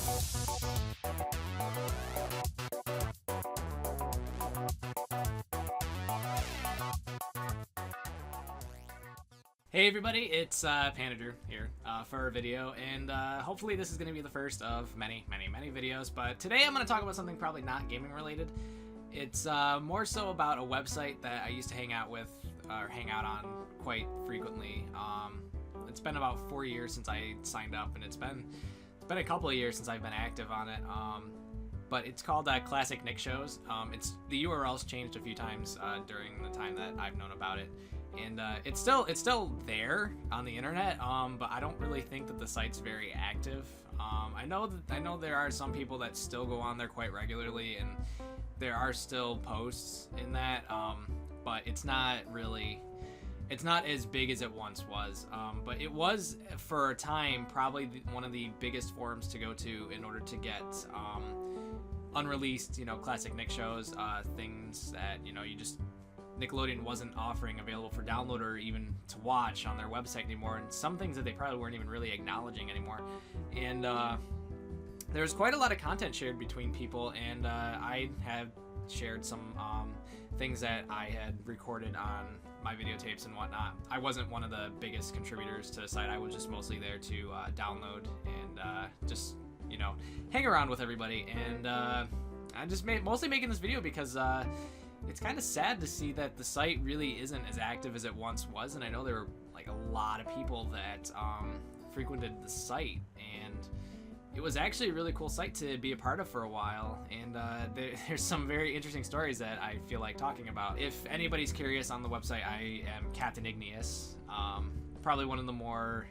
Hey everybody, it's PandaaaDrew here for a video, and hopefully this is going to be the first of many videos, but today I'm going to talk about something probably not gaming related. It's more so about a website that I used to hang out on quite frequently. It's been about 4 years since I signed up, and it's been a couple of years since I've been active on it. But it's called Classic Nick Shows. The URL's changed a few times during the time that I've known about it. And it's still there on the internet, but I don't really think that the site's very active. I know there are some people that still go on there quite regularly, and there are still posts in that, but it's not as big as it once was. But it was for a time probably one of the biggest forums to go to in order to get unreleased, classic Nick shows, things that Nickelodeon wasn't offering available for download or even to watch on their website anymore, and some things that they probably weren't even really acknowledging anymore. And there's quite a lot of content shared between people, and I have shared some things that I had recorded on my videotapes and whatnot. I wasn't one of the biggest contributors to the site. I was just mostly there to download and just hang around with everybody. And I'm just mostly making this video because it's kind of sad to see that the site really isn't as active as it once was, and I know there were like a lot of people that frequented the site, and it was actually a really cool site to be a part of for a while, and there's some very interesting stories that I feel like talking about. If anybody's curious on the website, I am Captain Igneous, probably one of the more...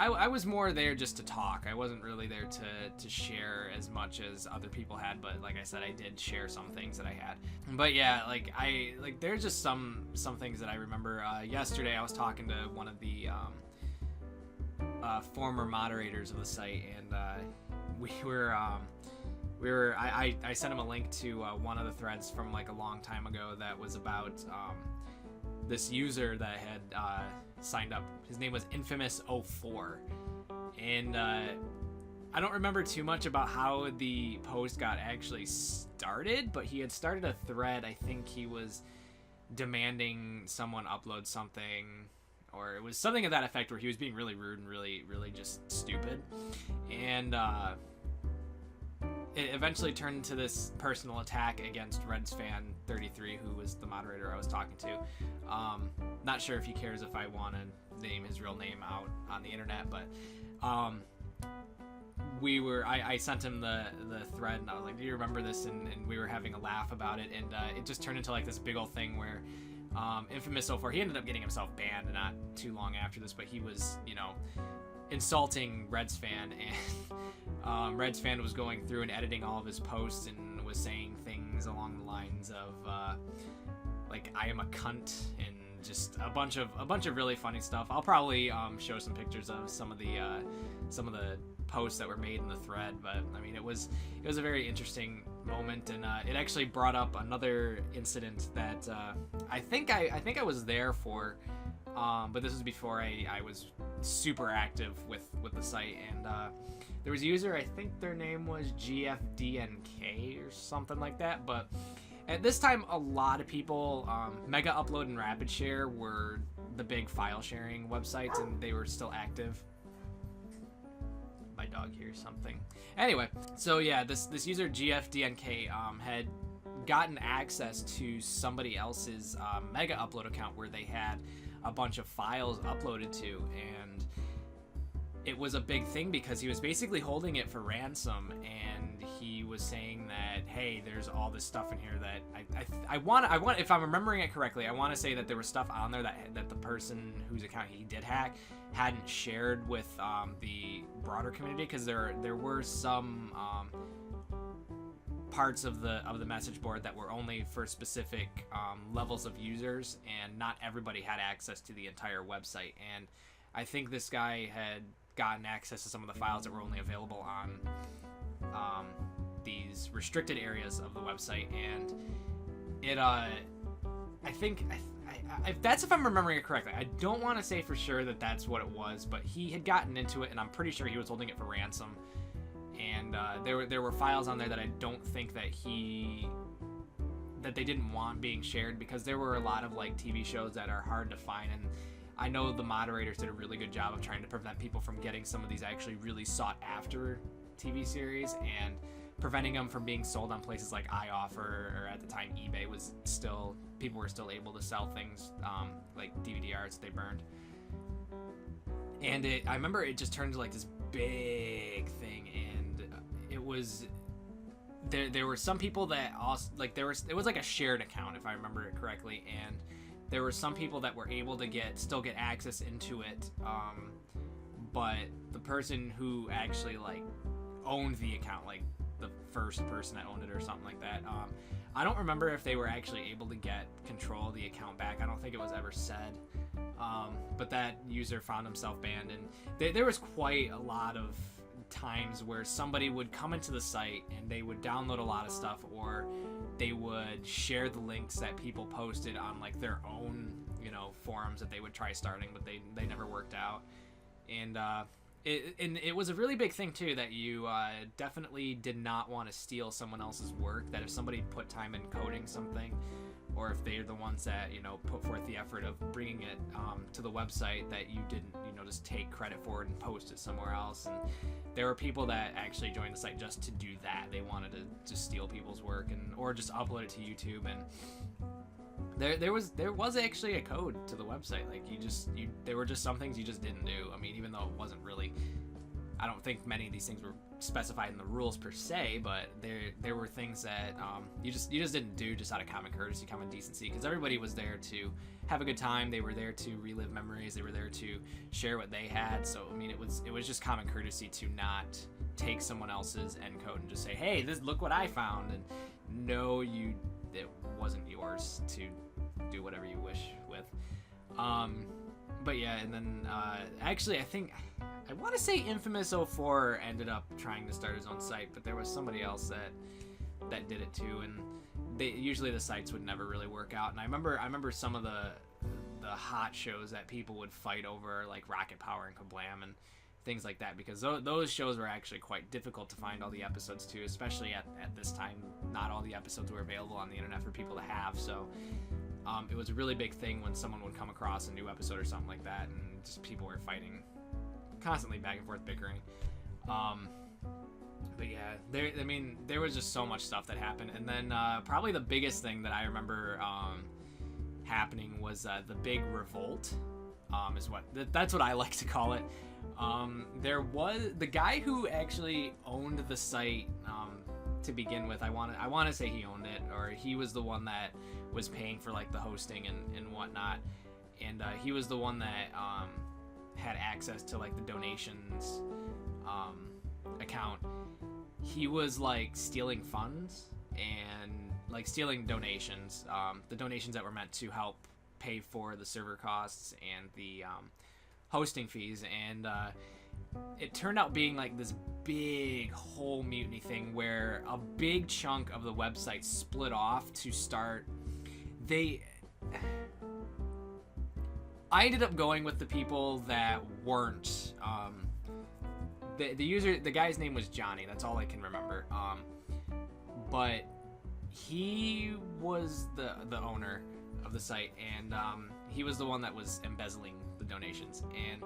I was more there just to talk. I wasn't really there to share as much as other people had, but like I said, I did share some things that I had. But yeah, there's just some things that I remember. Yesterday I was talking to one of the former moderators of the site, and I sent him a link to one of the threads from like a long time ago that was about this user that had signed up. His name was Infamous04, and I don't remember too much about how the post got actually started, but he had started a thread. I think he was demanding someone upload something, or it was something of that effect, where he was being really rude and really just stupid, and it eventually turned into this personal attack against RedsFan33, who was the moderator I was talking to. Not sure if he cares if I want to name his real name out on the internet, but I sent him the thread, and I was like, do you remember this? And we were having a laugh about it, and it just turned into like this big old thing where Infamous04, he ended up getting himself banned not too long after this, but he was, insulting RedsFan, and RedsFan was going through and editing all of his posts and was saying things along the lines of like, I am a cunt, and just a bunch of really funny stuff. I'll probably show some pictures of some of the posts that were made in the thread, but I mean, it was a very interesting moment, and it actually brought up another incident that I think I was there for, but this was before I was super active with the site, and there was a user, I think their name was GFDNK or something like that, but at this time a lot of people, Mega Upload and Rapid Share were the big file sharing websites, and they were still active. My dog hears something. Anyway, so yeah, this user GFDNK had gotten access to somebody else's Mega Upload account where they had a bunch of files uploaded to, and it was a big thing because he was basically holding it for ransom, and he was saying that, hey, there's all this stuff in here that I want, if I'm remembering it correctly, I want to say that there was stuff on there that the person whose account he did hack hadn't shared with the broader community, because there were some parts of the message board that were only for specific levels of users, and not everybody had access to the entire website. And I think this guy had gotten access to some of the files that were only available on these restricted areas of the website, and it if I'm remembering it correctly, I don't want to say for sure that that's what it was, but he had gotten into it, and I'm pretty sure he was holding it for ransom. And and there were files on there that I don't think that they didn't want being shared, because there were a lot of like TV shows that are hard to find, and I know the moderators did a really good job of trying to prevent people from getting some of these actually really sought after TV series, and preventing them from being sold on places like iOffer, or at the time eBay was still, people were still able to sell things like DVD-Rs they burned. And I remember it just turned into like this big thing, and it was, there were some people that also, like, it was like a shared account, if I remember it correctly, and there were some people that were able to still get access into it, but the person who actually like owned the account, like the first person that owned it or something like that, I don't remember if they were actually able to get control of the account back. I don't think it was ever said, but that user found himself banned, and there was quite a lot of times where somebody would come into the site and they would download a lot of stuff, or they would share the links that people posted on like their own, you know, forums that they would try starting, but they never worked out. And it was a really big thing too, that you definitely did not want to steal someone else's work, that if somebody put time in coding something, or if they're the ones that, you know, put forth the effort of bringing it to the website, that you didn't, you know, just take credit for it and post it somewhere else. And there were people that actually joined the site just to do that. They wanted to just steal people's work, and or just upload it to YouTube. And there was actually a code to the website. Like, there were just some things you just didn't do. I mean, even though it wasn't really, I don't think many of these things were specified in the rules per se, but there were things that you just didn't do, just out of common courtesy, common decency, because everybody was there to have a good time. They were there to relive memories. They were there to share what they had. So I mean, it was just common courtesy to not take someone else's end code and just say, hey, look what I found, and no, it wasn't yours to do whatever you wish with. But yeah, and then actually I want to say Infamous 04 ended up trying to start his own site, but there was somebody else that did it too, and usually the sites would never really work out. And I remember some of the hot shows that people would fight over, like Rocket Power and Kablam and things like that, because those shows were actually quite difficult to find all the episodes too, especially at this time. Not all the episodes were available on the internet for people to have, so it was a really big thing when someone would come across a new episode or something like that, and just people were fighting constantly, back and forth bickering. But yeah, there was just so much stuff that happened. And then probably the biggest thing that I remember happening was the big revolt, that's what I like to call it. There was the guy who actually owned the site to begin with. I want to say he owned it, or he was the one that was paying for like the hosting and whatnot, and he was the one that had access to like the donations account. He was like stealing funds and like stealing donations, the donations that were meant to help pay for the server costs and the hosting fees, and it turned out being like this big whole mutiny thing where a big chunk of the website split off to start. I ended up going with the people that weren't. The guy's name was Johnny. That's all I can remember. But he was the owner of the site, and he was the one that was embezzling the donations. And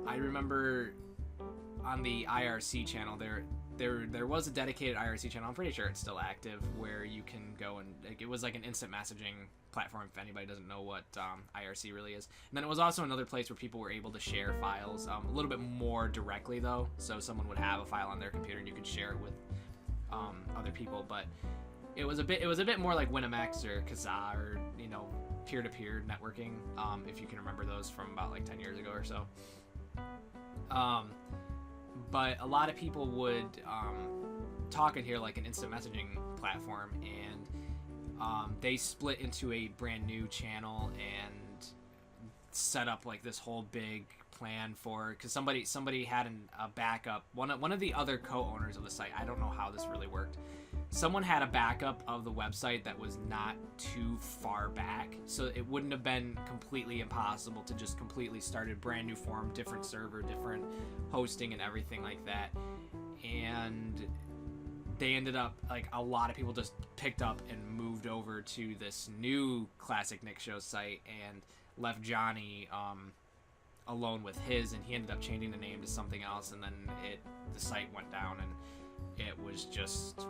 I remember on the IRC channel there was a dedicated IRC channel. I'm pretty sure it's still active, where you can go and it was like an instant messaging platform, if anybody doesn't know what IRC really is. And then it was also another place where people were able to share files a little bit more directly, though. So someone would have a file on their computer and you could share it with other people. But it was a bit more like Winamax or Kazaa, or peer-to-peer networking, if you can remember those from about like 10 years ago or so. But a lot of people would talk in here like an instant messaging platform, and they split into a brand new channel and set up like this whole big plan for, because somebody had a backup. One of the other co-owners of the site, I don't know how this really worked. Someone had a backup of the website that was not too far back, so it wouldn't have been completely impossible to just completely start a brand new forum, different server, different hosting, and everything like that. and they ended up, like, a lot of people just picked up and moved over to this new Classic Nick Show site and left Johnny alone with his, and he ended up changing the name to something else, and then the site went down, and it was just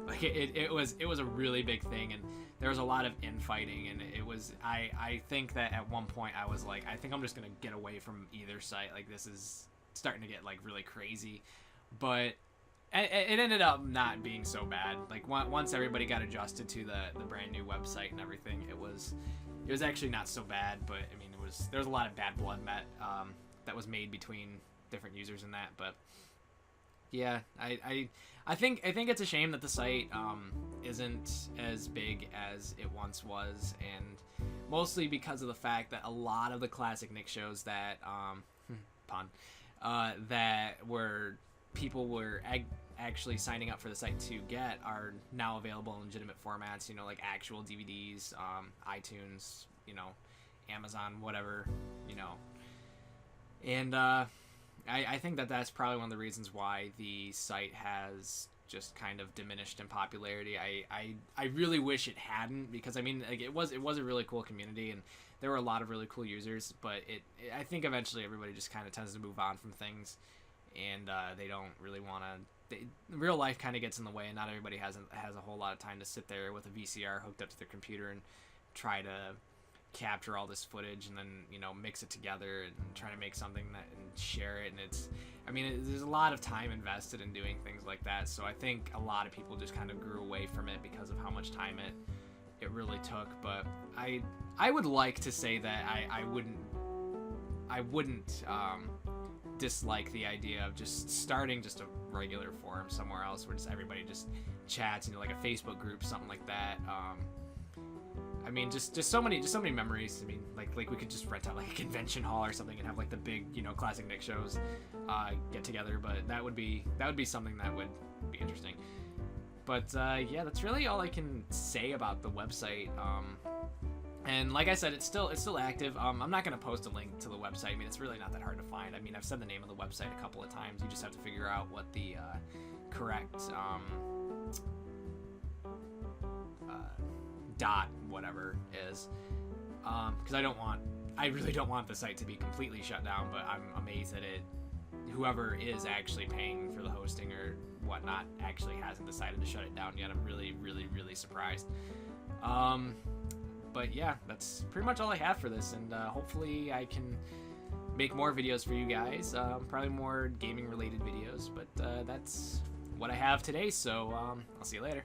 like it was a really big thing, and there was a lot of infighting, and it was I think that at one point I was like, I think I'm just gonna get away from either site, like this is starting to get like really crazy. But it ended up not being so bad. Like once everybody got adjusted to the brand new website and everything, it was actually not so bad. But I mean, there was a lot of bad blood that was made between different users in that. But yeah, I think it's a shame that the site isn't as big as it once was, and mostly because of the fact that a lot of the Classic Nick shows that that people were actually signing up for the site to get are now available in legitimate formats, you know, like actual DVDs, iTunes, you know, Amazon, whatever, you know. And I think that that's probably one of the reasons why the site has just kind of diminished in popularity. I really wish it hadn't, because I mean, like, it was a really cool community, and there were a lot of really cool users, but I think eventually everybody just kind of tends to move on from things, and they don't really want to. Real life kind of gets in the way, and not everybody has a whole lot of time to sit there with a VCR hooked up to their computer and try to capture all this footage and then, you know, mix it together and try to make something and share it. And there's a lot of time invested in doing things like that, so I think a lot of people just kind of grew away from it because of how much time it really took. But I would like to say that I wouldn't dislike the idea of just starting just a regular forum somewhere else where just everybody just chats, you know, like a Facebook group, something like that. I mean, just so many memories. I mean, like we could just rent out like a convention hall or something and have like the big, you know, Classic Nick shows get together. But that would be something that would be interesting. But yeah, that's really all I can say about the website. And like I said, it's still active. I'm not going to post a link to the website. I mean, it's really not that hard to find. I mean, I've said the name of the website a couple of times. You just have to figure out what the correct dot whatever is. Because I really don't want the site to be completely shut down, but I'm amazed that whoever is actually paying for the hosting or whatnot actually hasn't decided to shut it down yet. I'm really, really, really surprised. But yeah, that's pretty much all I have for this, and hopefully I can make more videos for you guys, probably more gaming related videos, but that's what I have today, so I'll see you later.